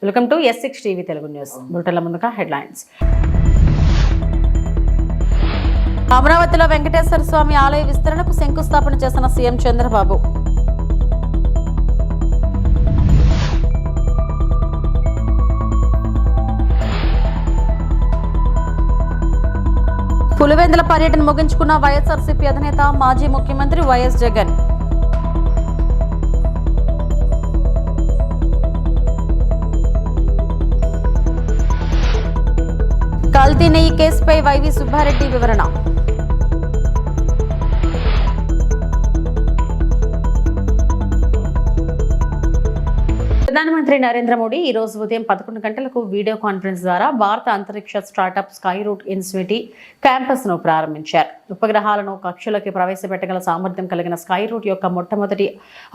Welcome to S6 TV Telugu news. బులెటిన్ల ముందుగా headlines. అమరావతిలో వెంకటేశ్వర స్వామి ఆలయ విస్తరణకు శంకుస్థాపన చేసిన సీఎం చంద్రబాబు. పులివెందుల పర్యటన ముగించుకున్న వైఎస్ఆర్సీపీ అధినేత మాజీ ముఖ్యమంత్రి వైఎస్ జగన్. కల్తీ నెయ్యి కేసుపై వైవి సుబ్బారెడ్డి వివరణ. ప్రధానమంత్రి నరేంద్ర మోడీ ఈ రోజు ఉదయం 11 గంటలకు వీడియో కాన్ఫరెన్స్ ద్వారా భారత అంతరిక్ష startup Skyroot institute campus ను ప్రారంభించారు. ఉపగ్రహాలను కక్షలోకి ప్రవేశపెట్టగల సామర్థ్యం కలిగిన స్కై రూట్ యొక్క మొట్టమొదటి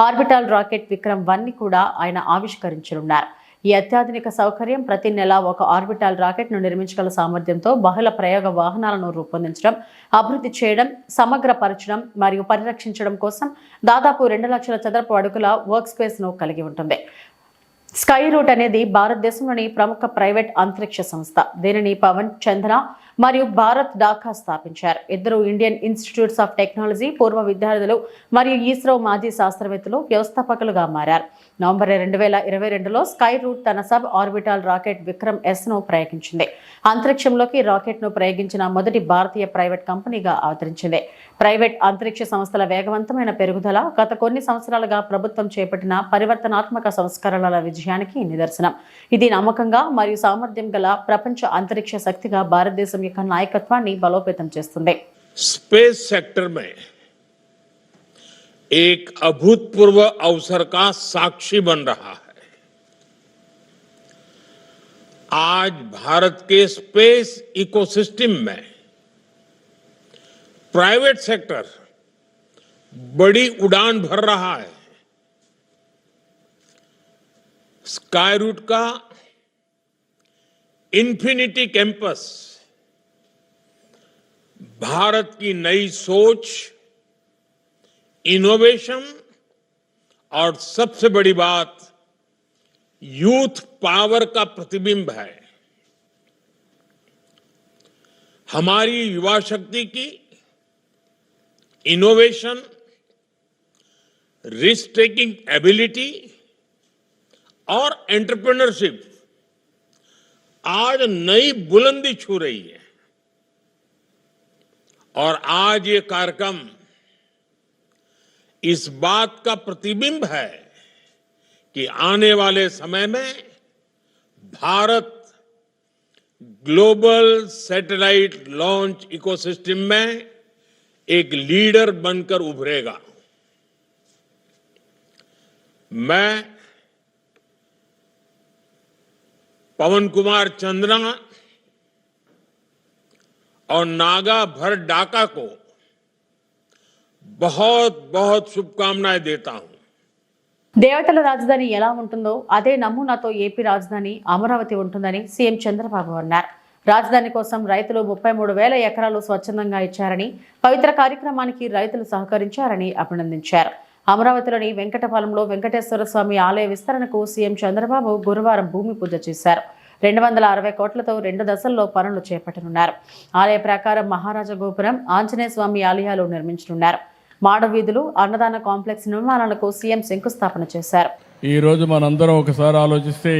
ఆర్బిటాల్ రాకెట్ విక్రమ్ 1 ని కూడా ఆయన ఆవిష్కరించనున్నారు. ఈ అత్యాధునిక సౌకర్యం ప్రతి నెల ఒక ఆర్బిటాల్ రాకెట్ ను నిర్మించగల సామర్థ్యంతో బహుళ ప్రయోగ వాహనాలను రూపొందించడం, అభివృద్ధి చేయడం, సమగ్రపరచడం మరియు పరిరక్షించడం కోసం దాదాపు 2 లక్షల చదరపు అడుగుల వర్క్ స్పేస్ ను కలిగి ఉంటుంది. స్కై రూట్ అనేది భారతదేశంలోని ప్రముఖ ప్రైవేట్ అంతరిక్ష సంస్థ. దీనిని పవన్ చంద్ర మరియు భారత్ ఢాకా స్థాపించారు. ఇద్దరు ఇండియన్ ఇన్స్టిట్యూట్స్ ఆఫ్ టెక్నాలజీ పూర్వ విద్యార్థులు మరియు ఇస్రో మాజీ శాస్త్రవేత్తలు వ్యవస్థాపకులుగా మారారు. నవంబర్ 2022లో స్కై రూట్ తన sub orbital rocket Vikram S ను ప్రయోగించింది. అంతరిక్షంలోకి రాకెట్ ను ప్రయోగించిన మొదటి భారతీయ ప్రైవేట్ కంపెనీగా అవతరించింది. ప్రైవేట్ అంతరిక్ష సంస్థల వేగవంతమైన పెరుగుదల గత కొన్ని సంవత్సరాలుగా ప్రభుత్వం చేపట్టిన పరివర్తనాత్మక సంస్కరణల విజయానికి నిదర్శనం. ఇది నమ్మకంగా మరియు సామర్థ్యం గల ప్రపంచ అంతరిక్ష శక్తిగా భారతదేశం యొక్క నాయకత్వాన్ని బలోపేతం చేస్తుంది. स्पेस सेक्टर में एक अभूतपूर्व अवसर का साक्षी बन रहा है. आज भारत के स्पेस इकोसिस्टम में प्राइवेट सेक्टर बड़ी उड़ान भर रहा है. स्काई रूट का इन्फिनिटी कैंपस भारत की नई सोच, इनोवेशन और सबसे बड़ी बात यूथ पावर का प्रतिबिंब है. हमारी युवा शक्ति की इनोवेशन, रिस्क टेकिंग एबिलिटी और एंटरप्रेन्योरशिप आज नई बुलंदी छू रही है. और आज ये कार्यक्रम इस बात का प्रतिबिंब है कि आने वाले समय में Bharat global satellite launch ecosystem में एक लीडर बनकर उभरेगा. मैं पवन कुमार चंद्रा और नागा भर ढाका को बहुत बहुत शुभकामनाएं देता हूं. దేవతల రాజధాని ఎలా ఉంటుందో అదే నమూనాతో ఏపీ రాజధాని అమరావతి ఉంటుందని సీఎం చంద్రబాబు అన్నారు. రాజధాని కోసం రైతులు 33,000 ఎకరాలు స్వచ్ఛందంగా ఇచ్చారని, పవిత్ర కార్యక్రమానికి రైతులు సహకరించారని అభినందించారు. అమరావతిలోని వెంకటపాలెంలో వెంకటేశ్వర స్వామి ఆలయ విస్తరణకు సీఎం చంద్రబాబు గురువారం భూమి పూజ చేశారు. 260 కోట్లతో 2 దశల్లో పనులు చేపట్టనున్నారు. ఆలయ ప్రకారం మహారాజా గోపురం, ఆంజనేయ స్వామి ఆలయాలు నిర్మించనున్నారు. మాడ వీధులు, అన్నదాన కాంప్లెక్స్ నిర్మాణాలకు సీఎం శంకుస్థాపన చేశారు. ఈ రోజు మనందరం ఒకసారి ఆలోచిస్తే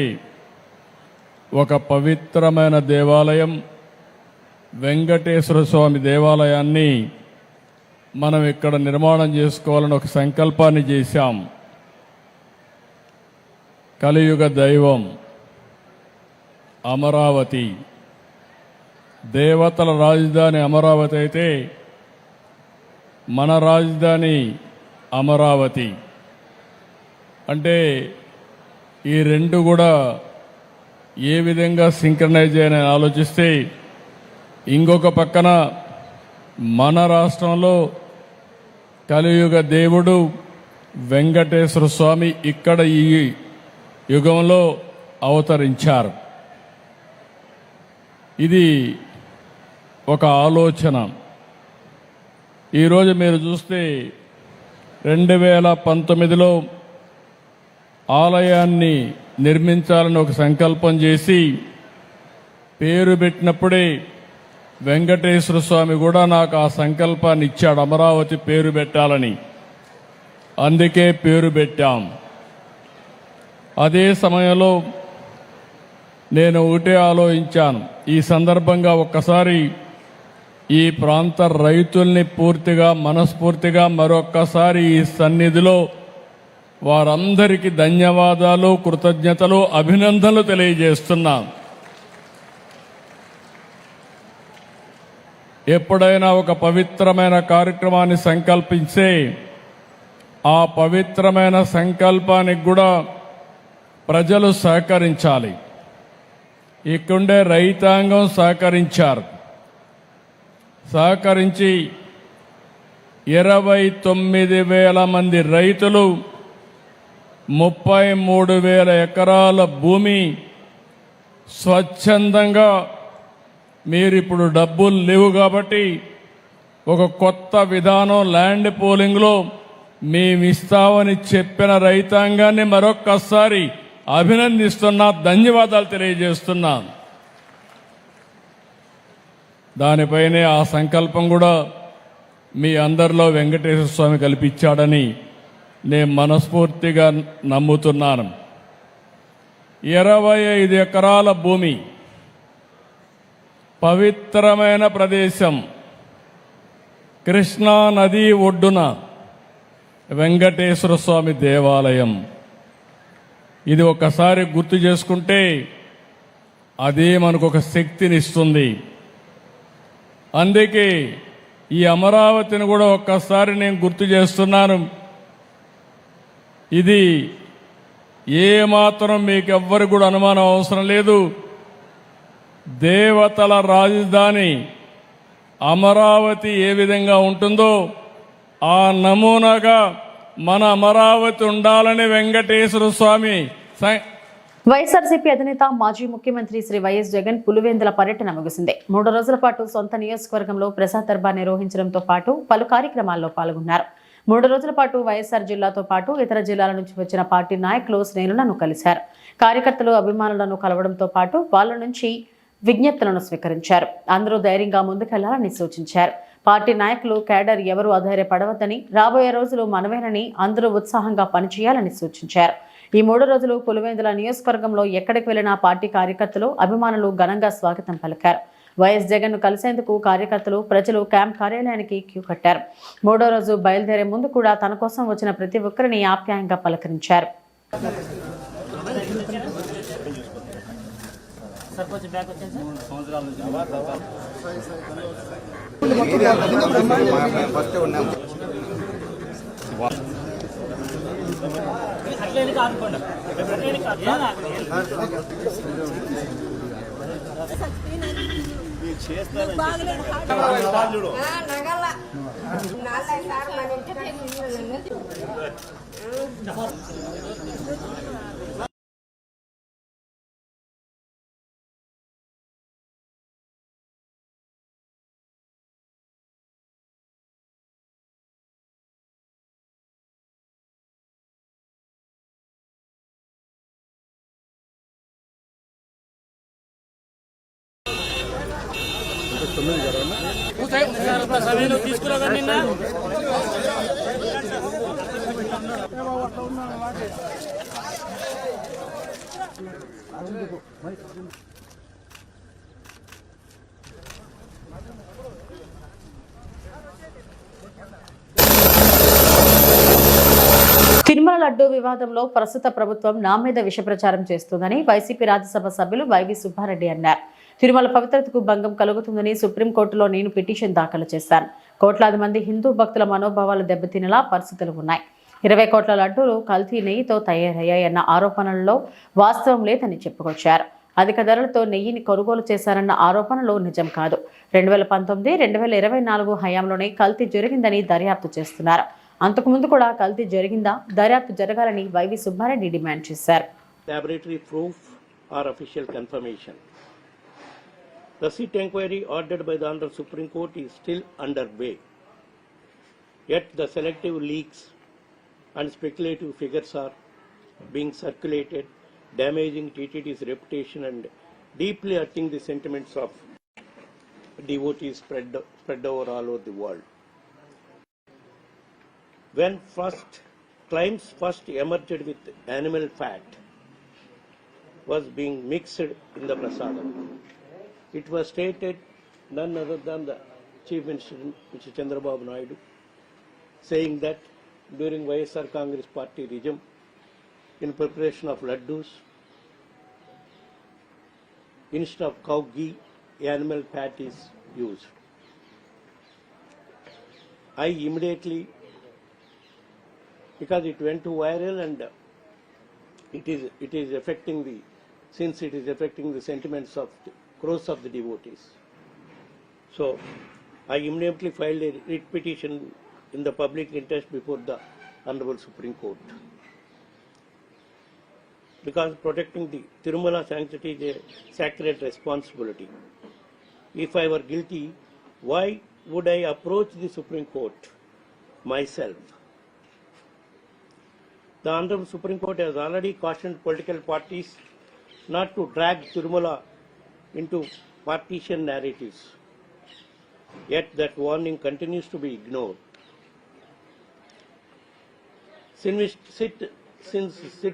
ఒక పవిత్రమైన దేవాలయం వెంకటేశ్వర స్వామి దేవాలయాన్ని మనం ఇక్కడ నిర్మాణం చేసుకోవాలని ఒక సంకల్పాన్ని చేశాం. కలియుగ దైవం అమరావతి, దేవతల రాజధాని అమరావతి అయితే మన రాజధాని అమరావతి. అంటే ఈ రెండు కూడా ఏ విధంగా సింక్రనైజ్ అయ్యాయని ఆలోచిస్తే, ఇంకొక పక్కన మన రాష్ట్రంలో కలియుగ దేవుడు వెంకటేశ్వర స్వామి ఇక్కడ ఈ యుగంలో అవతరించారు. ఇది ఒక ఆలోచన. ఈరోజు మీరు చూస్తే 2019లో ఆలయాన్ని నిర్మించాలని ఒక సంకల్పం చేసి పేరు పెట్టినప్పుడే వెంకటేశ్వర స్వామి కూడా నాకు ఆ సంకల్పాన్ని ఇచ్చాడు, అమరావతి పేరు పెట్టాలని. అందుకే పేరు పెట్టాం. అదే సమయంలో నేను ఒకటే ఆలోచించాను, ఈ సందర్భంగా ఒక్కసారి ఈ ప్రాంత రైతుల్ని పూర్తిగా మనస్ఫూర్తిగా మరొక్కసారి ఈ సన్నిధిలో వారందరికీ ధన్యవాదాలు, కృతజ్ఞతలు, అభినందనలు తెలియజేస్తున్నాను. ఎప్పుడైనా ఒక పవిత్రమైన కార్యక్రమాన్ని సంకల్పిస్తే ఆ పవిత్రమైన సంకల్పానికి కూడా ప్రజలు సహకరించాలి. ఇక్కడే రైతాంగం సహకరించి 29,000 మంది రైతులు 33,000 ఎకరాల భూమి స్వచ్ఛందంగా, మీరిప్పుడు డబ్బులు లేవు కాబట్టి ఒక కొత్త విధానం ల్యాండ్ పోలింగ్లో మేమిస్తామని చెప్పిన రైతాంగాన్ని మరొక్కసారి అభినందిస్తున్నా, ధన్యవాదాలు తెలియజేస్తున్నా. దానిపైనే ఆ సంకల్పం కూడా మీ అందరిలో వెంకటేశ్వర స్వామి కల్పించాడని నేను మనస్ఫూర్తిగా నమ్ముతున్నాను. 25 ఎకరాల భూమి, పవిత్రమైన ప్రదేశం, కృష్ణా నది ఒడ్డున వెంకటేశ్వర స్వామి దేవాలయం. ఇది ఒకసారి గుర్తు చేసుకుంటే అదే మనకు ఒక శక్తినిస్తుంది. అందుకే ఈ అమరావతిని కూడా ఒక్కసారి నేను గుర్తు చేస్తున్నాను. ఇది ఏమాత్రం మీకెవ్వరికి కూడా అనుమానం అవసరం లేదు. దేవతల రాజధాని అమరావతి ఏ విధంగా ఉంటుందో ఆ నమూనాగా మన అమరావతి ఉండాలని వెంకటేశ్వర స్వామి. వైఎస్ఆర్సీపీ అధినేత మాజీ ముఖ్యమంత్రి శ్రీ వైఎస్ జగన్ పులివెందుల పర్యటన ముగిసింది. 3 రోజుల పాటు సొంత నియోజకవర్గంలో ప్రజా దర్బార్ నిర్వహించడంతో పాటు పలు కార్యక్రమాల్లో పాల్గొన్నారు. 3 రోజుల పాటు వైఎస్ఆర్ జిల్లాతో పాటు ఇతర జిల్లాల నుంచి వచ్చిన పార్టీ నాయకులు, శ్రేణులను కలిశారు. కార్యకర్తలు, అభిమానులను కలవడంతో పాటు వాళ్ళ నుంచి విజ్ఞప్తులను స్వీకరించారు. అందరూ ధైర్యంగా ముందుకెళ్లాలని సూచించారు. పార్టీ నాయకులు, కేడర్ ఎవరూ అధైర్యపడవద్దని, రాబోయే రోజులు మనమేనని అందరూ ఉత్సాహంగా పనిచేయాలని సూచించారు. ఈ 3 రోజులు పులివెందుల నియోజకవర్గంలో ఎక్కడికి వెళ్లినా పార్టీ కార్యకర్తలు, అభిమానులు ఘనంగా స్వాగతం పలికారు. వైఎస్ జగన్ ను కలిసేందుకు కార్యకర్తలు, ప్రజలు క్యాంప్ కార్యాలయానికి క్యూ కట్టారు. 3వ రోజు బయలుదేరే ముందు కూడా తన కోసం వచ్చిన ప్రతి ఒక్కరిని ఆప్యాయంగా పలకరించారు. తిరుమల లడ్డూ వివాదంలో ప్రస్తుత ప్రభుత్వం నా మీద విష ప్రచారం చేస్తుందని వైసీపీ రాజ్యసభ సభ్యులు వైవి సుబ్బారెడ్డి అన్నారు. తిరుమల పవిత్రతకు భంగం కలుగుతుందని సుప్రీంకోర్టులో నేను పిటిషన్ దాఖలు చేశాను. కోట్లాది మంది హిందూ భక్తుల మనోభావాలు దెబ్బతినేలా పరిస్థితులు ఉన్నాయి. 20 కోట్ల లడ్డూలు కల్తీ నెయ్యితో తయారయ్యాయన్న ఆరోపణల్లో వాస్తవం లేదని చెప్పుకొచ్చారు. అధిక ధరలతో నెయ్యిని కొనుగోలు చేశారన్న ఆరోపణలు నిజం కాదు. 2019, 2024 హయాంలోనే కల్తీ జరిగిందని దర్యాప్తు చేస్తున్నారు. అంతకుముందు కూడా కల్తీ జరిగిందా, దర్యాప్తు జరగాలని వైవి సుబ్బారెడ్డి డిమాండ్ చేశారు. Laboratory proof or official confirmation. The SIT inquiry ordered by the Honorable Supreme Court is still underway. Yet the selective leaks and speculative figures are being circulated damaging TTD's reputation and deeply hurting the sentiments of devotees spread over all over the world. When claims first emerged with animal fat was being mixed in the prasadam, it was stated none other than the Chief Minister, Mr. Chandrababu Naidu, saying that during YSR Congress Party regime, in preparation of laddus, instead of cow ghee, animal fat is used. I immediately, because it went to viral and it is affecting the sentiments of the crores of the devotees. So I immediately filed a writ petition in the public interest before the Honorable Supreme Court. Because protecting the Tirumala sanctity is a sacred responsibility. If I were guilty, why would I approach the Supreme Court myself? The Honorable Supreme Court has already cautioned political parties not to drag Tirumala into partisan narratives. Yet that warning continues to be ignored. Since SIT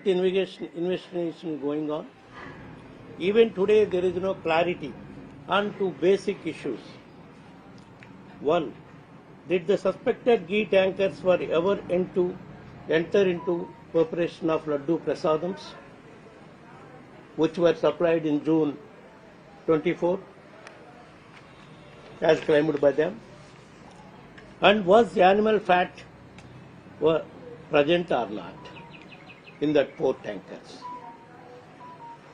investigation is going on, even today there is no clarity on two basic issues. One, did the suspected ghee tankers were ever enter into preparation of laddu prasadams, which were supplied in June 24, as claimed by them? And was the animal fat were present or not in that 4 tankers?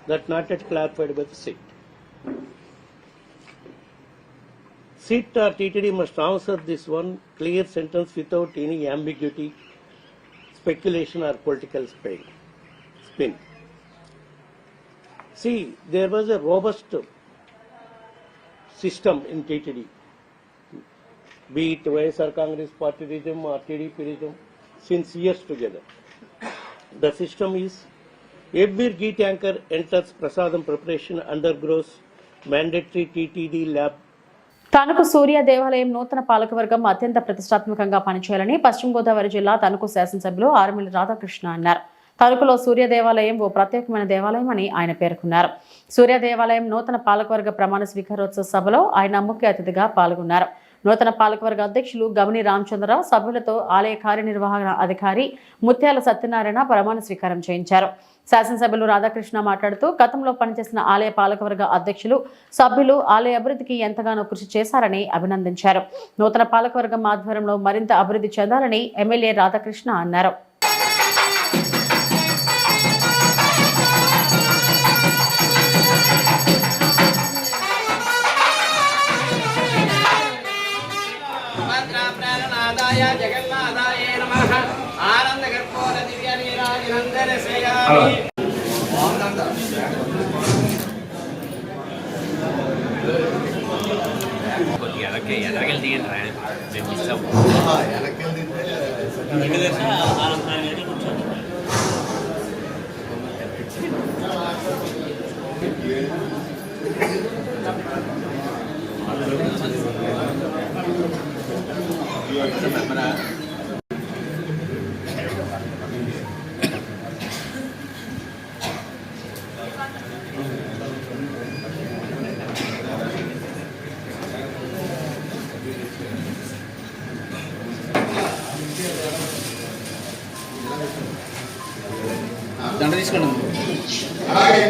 That not yet clarified by the SIT. SIT or TTD must answer this one clear sentence without any ambiguity, speculation or political spin. See, there was a robust system in TTD, be it YSR Congress Party regime or TDP regime, since years together. The system is every ghee tanker enters prasadam preparation undergoes mandatory TTD lab. Tanuku Surya దేవాలయం నూతన పాలకవర్గం అత్యంత ప్రతిష్టాత్మకంగా పనిచేయాలని పశ్చిమ గోదావరి జిల్లా తణుకు శాసనసభ్యులు ఆరుమిల్లి రాధాకృష్ణ అన్నారు. తణుకులో సూర్య దేవాలయం ఓ ప్రత్యేకమైన దేవాలయం అని ఆయన పేర్కొన్నారు. సూర్య దేవాలయం నూతన పాలకవర్గ ప్రమాణ స్వీకారోత్సవ సభలో ఆయన ముఖ్య అతిథిగా పాల్గొన్నారు. నూతన పాలకవర్గ అధ్యక్షులు గమని రామచంద్రరావు సభ్యులతో ఆలయ కార్యనిర్వహణ అధికారి ముత్యాల సత్యనారాయణ ప్రమాణ స్వీకారం చేయించారు. శాసనసభ్యులు రాధాకృష్ణ మాట్లాడుతూ గతంలో పనిచేసిన ఆలయ పాలకవర్గ అధ్యక్షులు సభ్యులు ఆలయ అభివృద్ధికి ఎంతగానో కృషి చేశారని అభినందించారు. నూతన పాలకవర్గం ఆధ్వర్యంలో మరింత అభివృద్ధి చెందాలని ఎమ్మెల్యే రాధాకృష్ణ అన్నారు. జగన్నాథాయ నమః ఆనంద గర్భోర దివ్య నీరాజనందన శ్రేయామి కొద్దిగా ఎదరకెళ్ళి తీయండి మేము మిస్ దండ తీసుకోండి. అలాగే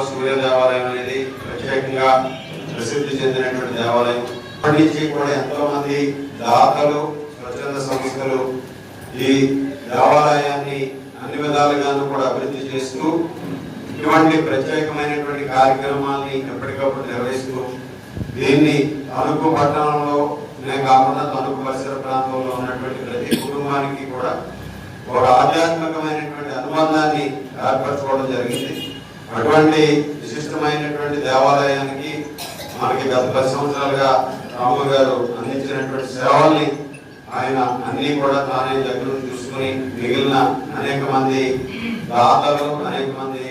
సూర్య దేవాలయం అనేది ప్రత్యేకంగా దేవాలయం. అప్పటి నుంచి కూడా ఎంతో మంది దాతలు, స్వచ్ఛంద సంస్థలు ఈ దేవాలయాన్ని అన్ని విధాలుగాను కూడా అభివృద్ధి చేస్తూ ఇటువంటి ప్రత్యేకమైనటువంటి కార్యక్రమాల్ని ఎప్పటికప్పుడు నిర్వహిస్తూ దీన్ని తణుకు పట్టణంలోనే కాకుండా తణుకు పరిసర ప్రాంతంలో ఉన్నటువంటి ప్రతి కుటుంబానికి కూడా ఒక ఆధ్యాత్మికమైనటువంటి అనుబంధాన్ని ఏర్పరచుకోవడం జరిగింది. అటువంటి విశిష్టమైనటువంటి దేవాలయానికి మనకి గత 10 సంవత్సరాలుగా రాము గారు అందించినటువంటి సేవల్ని ఆయన అన్ని కూడా తానే దగ్గర చూసుకుని మిగిలిన అనేక మంది దాతలు, అనేక మంది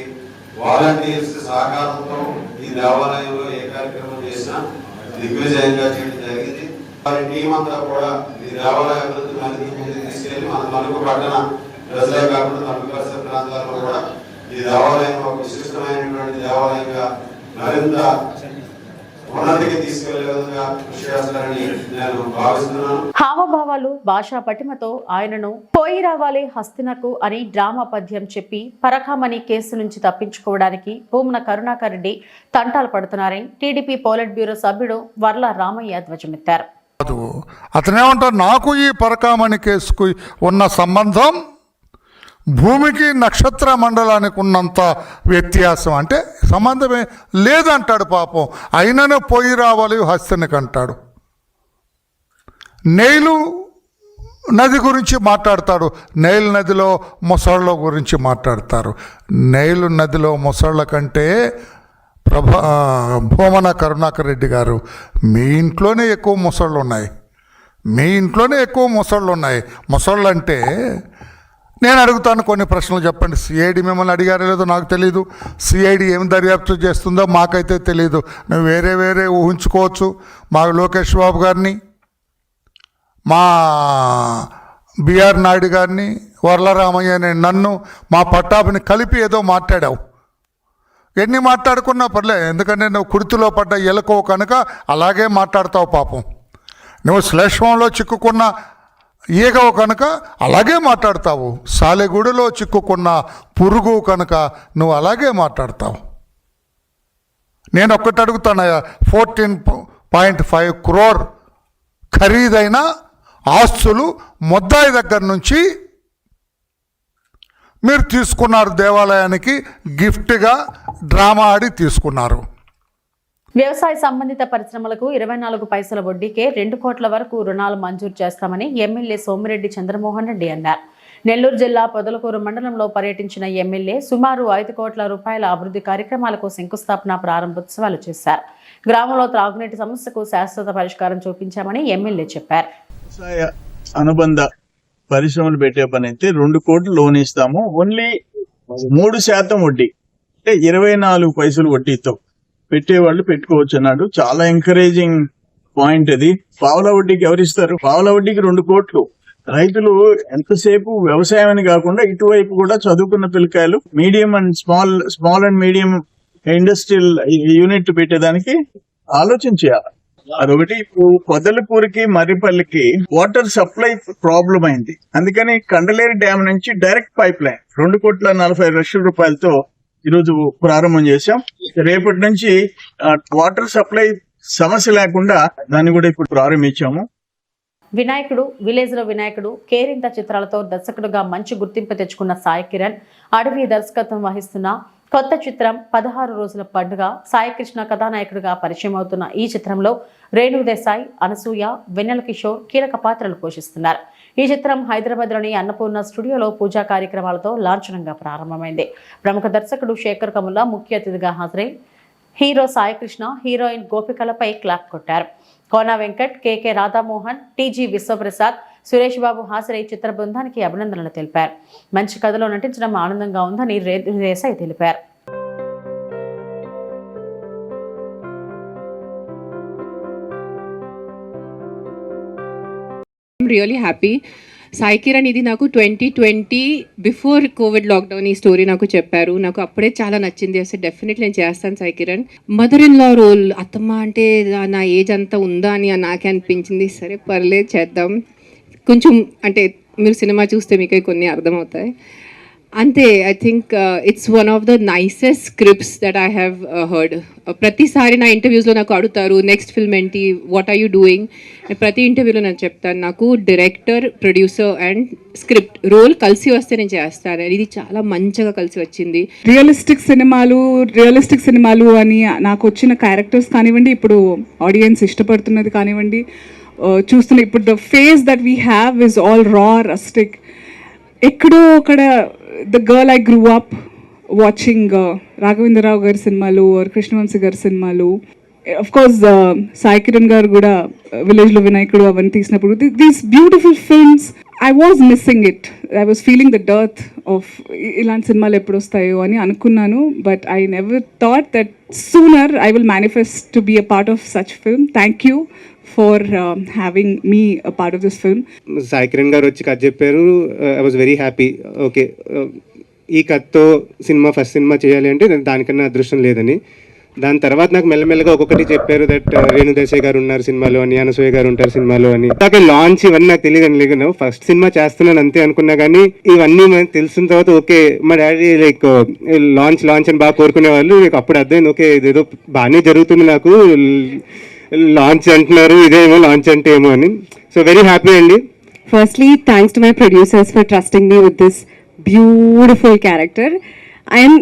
వాలంటీర్స్ సహకారంతో ఈ దేవాలయంలో ఏ కార్యక్రమం చేసినా దిగ్విజయంగా చేయడం జరిగింది. వారి టీం అంతా కూడా ఈ దేవాలయ అభివృద్ధి ముందుకు తీసుకెళ్లి మన తణుకు పట్టణ ప్రజలే కాకుండా తణుకు పరిసర ప్రాంతాల్లో కూడా ఈ దేవాలయం ఒక విశిష్టమైనటువంటి దేవాలయంగా మరింత ఉన్నతికి తీసుకెళ్లే విధంగా కృషి చేస్తారని నేను భావిస్తున్నాను. హావభావాలు, భాషా పటిమతో ఆయనను పోయి రావాలి హస్తినకు అని డ్రామా పద్యం చెప్పి పరకామణి కేసు నుంచి తప్పించుకోవడానికి భూమన కరుణాకర్ రెడ్డి తంటాలు పడుతున్నారని టీడీపీ పోలిట్ బ్యూరో సభ్యుడు వర్ల రామయ్య ధ్వజమెత్తారు. అతనేమంటారు, నాకు ఈ పరకామణి కేసుకు ఉన్న సంబంధం భూమికి నక్షత్ర మండలానికి ఉన్నంత వ్యత్యాసం, అంటే సంబంధమే లేదంటాడు. పాపం అయినను పోయి రావాలి హస్తినికి అంటాడు. నైలు నది గురించి మాట్లాడతాడు, నైలు నదిలో మొసళ్ళ గురించి మాట్లాడతారు. నైలు నదిలో మొసళ్ళ కంటే భూమన కరుణాకర్ రెడ్డి గారు మీ ఇంట్లోనే ఎక్కువ మొసళ్ళు ఉన్నాయి, మీ ఇంట్లోనే ఎక్కువ మొసళ్ళు ఉన్నాయి. మొసళ్ళు అంటే నేను అడుగుతాను, కొన్ని ప్రశ్నలు చెప్పండి. సిఐడి మిమ్మల్ని అడిగారో లేదో నాకు తెలీదు, సిఐడి ఏం దర్యాప్తు చేస్తుందో మాకైతే తెలీదు. నువ్వు వేరే ఊహించుకోవచ్చు. మా లోకేష్ బాబు గారిని, మా బిఆర్ నాయుడు గారిని, వర్లరామయ్యని, నన్ను, మా పట్టాభిని కలిపి ఏదో మాట్లాడావు. ఎన్ని మాట్లాడుకున్నా పర్లేదు, ఎందుకంటే నువ్వు కుర్తిలో పడ్డ ఎలకో కనుక అలాగే మాట్లాడతావు. పాపం నువ్వు శ్లేష్మంలో చిక్కుకున్న ఈగవు కనుక అలాగే మాట్లాడతావు. సాలెగూడలో చిక్కుకున్న పురుగు కనుక నువ్వు అలాగే మాట్లాడతావు. నేను ఒక్కటి అడుగుతానయ్యా, 14.5 crore ఖరీదైన ఆస్తులు ముద్దాయి దగ్గర నుంచి మీరు తీసుకున్నారు, దేవాలయానికి గిఫ్ట్గా డ్రామా ఆడి తీసుకున్నారు. వ్యవసాయ సంబంధిత పరిశ్రమలకు 24 పైసల వడ్డీకే 2 కోట్ల వరకు రుణాలు మంజూరు చేస్తామని ఎమ్మెల్యే సోమిరెడ్డి చంద్రమోహన్ రెడ్డి అన్నారు. నెల్లూరు జిల్లా పొదలకూరు మండలంలో పర్యటించిన ఎమ్మెల్యే సుమారు 5 కోట్ల రూపాయల అభివృద్ధి కార్యక్రమాలకు శంకుస్థాపన, ప్రారంభోత్సవాలు చేశారు. గ్రామంలో త్రాగునీటి సమస్యకు శాశ్వత పరిష్కారం చూపించామని ఎమ్మెల్యే చెప్పారు. వ్యవసాయ అనుబంధ పరిశ్రమలు పెట్టే పని అయితే 2 కోట్లు లోన్ ఇస్తాము. ఓన్లీ 3% వడ్డీ, అంటే 24 పైసలు వడ్డీతో పెట్టేవాళ్ళు పెట్టుకోవచ్చు అన్నాడు. చాలా ఎంకరేజింగ్ పాయింట్ అది. పావుల వడ్డీకి ఎవరిస్తారు? పావుల వడ్డీకి 2 కోట్లు. రైతులు ఎంతసేపు వ్యవసాయం అని కాకుండా ఇటువైపు కూడా చదువుకున్న పిల్లకాయలు medium and small and medium industrial unit పెట్టేదానికి ఆలోచన చేయాలి. అదొకటి. పొదలకూరుకి మర్రిపల్లికి వాటర్ సప్లై ప్రాబ్లం అయింది. అందుకని కండలేరు డ్యామ్ నుంచి డైరెక్ట్ పైప్ లైన్ 2,40,00,000 రూపాయలతో ఈరోజు ప్రారంభం చేశాం. రేపటి నుంచి వాటర్ సప్లై సమస్య లేకుండా దాన్ని కూడా ఇప్పుడు ప్రారంభించాము. వినాయకుడు, విలేజ్ లో వినాయకుడు, కేరింత చిత్రాలతో దర్శకుడుగా మంచి గుర్తింపు తెచ్చుకున్న సాయి కిరణ్ అడవి దర్శకత్వం వహిస్తున్న కొత్త చిత్రం 16 రోజుల పండుగ. సాయి కృష్ణ కథానాయకుడిగా పరిచయం అవుతున్న ఈ చిత్రంలో రేణు దేశాయ్, అనసూయ, వెన్నెల కిషోర్ కీలక పాత్రలు పోషిస్తున్నారు. ఈ చిత్రం హైదరాబాద్లోని అన్నపూర్ణ స్టూడియోలో పూజా కార్యక్రమాలతో లాంఛనంగా ప్రారంభమైంది. ప్రముఖ దర్శకుడు శేఖర్ కముల్లా ముఖ్య అతిథిగా హాజరై హీరో సాయికృష్ణ, హీరోయిన్ గోపికలపై క్లాప్ కొట్టారు. కోన వెంకట్, కేకే రాధామోహన్, టీజీ విశ్వప్రసాద్, సురేష్ బాబు హాజరై చిత్ర బృందానికి అభినందనలు తెలిపారు. మంచి కథలో నటించడం ఆనందంగా ఉందని రేణు దేశాయ్ తెలిపారు. Really happy. సాయి కిరణ్ ఇది నాకు 2020 బిఫోర్ కోవిడ్ లాక్డౌన్ ఈ స్టోరీ నాకు చెప్పారు. నాకు అప్పుడే చాలా నచ్చింది. అసలు డెఫినెట్లీ నేను చేస్తాను Sai Kiran. Mother in law role, అత్తమ్మ అంటే నా ఏజ్ అంతా ఉందా అని నాకే అనిపించింది. సరే పర్లేదు చేద్దాం. కొంచెం అంటే మీరు సినిమా చూస్తే మీకు కొన్ని అర్థమవుతాయి. అంతే I think it's one of the nicest scripts that I have heard. ప్రతిసారి నా ఇంటర్వ్యూస్లో నాకు అడుగుతారు నెక్స్ట్ ఫిల్మ్ ఏంటి, వాట్ ఆర్ యూ డూయింగ్. ప్రతి ఇంటర్వ్యూలో నేను చెప్తాను నాకు director, producer and script role కలిసి వస్తే నేను చేస్తాను. ఇది చాలా మంచిగా కలిసి వచ్చింది. రియలిస్టిక్ సినిమాలు అని నాకు వచ్చిన క్యారెక్టర్స్ కానివ్వండి, ఇప్పుడు ఆడియన్స్ ఇష్టపడుతున్నది కానివ్వండి, చూస్తున్న ఇప్పుడు the face that we have is all రా, రస్టిక్. ఎక్కడో అక్కడ the girl I grew up watching Raghavendra Rao గారి సినిమాలు ఆర్ కృష్ణవంశీ గారి సినిమాలు, అఫ్ కోర్స్ సాయి కిరణ్ గారు కూడా విలేజ్లో వినాయకుడు అవన్నీ తీసినప్పుడు these beautiful films I was missing it. I was feeling the dearth of ఇలాంటి సినిమాలు ఎప్పుడు వస్తాయో అని అనుకున్నాను. But I never thought that sooner I will manifest to be a part of such film. Thank you for having me a part of this film. Sai Kiran గారు వచ్చి కథ చెప్పారు. I was very happy. Okay, ఈ కథతో first cinema చేయాలి అంటే దానికన్నా అదృష్టం లేదని. దాని తర్వాత నాకు మెల్లమెల్లగా ఒక్కొక్కటి చెప్పారు దట్ రేణు దేశాయ్ గారు ఉన్నారు సినిమాలో అని, అనసూయ గారు ఉంటారు సినిమాలో అని. అలాగే లాంచ్ ఇవన్నీ నాకు తెలియదు. ఫస్ట్ సినిమా చేస్తున్నాను అంతే అనుకున్నా, కానీ ఇవన్నీ మనకు తెలిసిన తర్వాత ఓకే మా డాడీ లైక్ లాంచ్ అని బాగా కోరుకునేవాళ్ళు. అప్పుడు అర్థమైంది ఓకే ఇదేదో బాగానే జరుగుతుంది, నాకు లాంచ్ అంటున్నారు, ఇదేమో లాంచ్ అంటే ఏమో అని. సో వెరీ హ్యాపీ అండి. Firstly, thanks to my producers for trusting me with this beautiful character. I am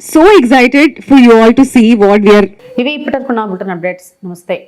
so excited for you all to see what we are. ఇవి ఇప్పటివరకు నా బులెటిన్ అప్డేట్స్. నమస్తే.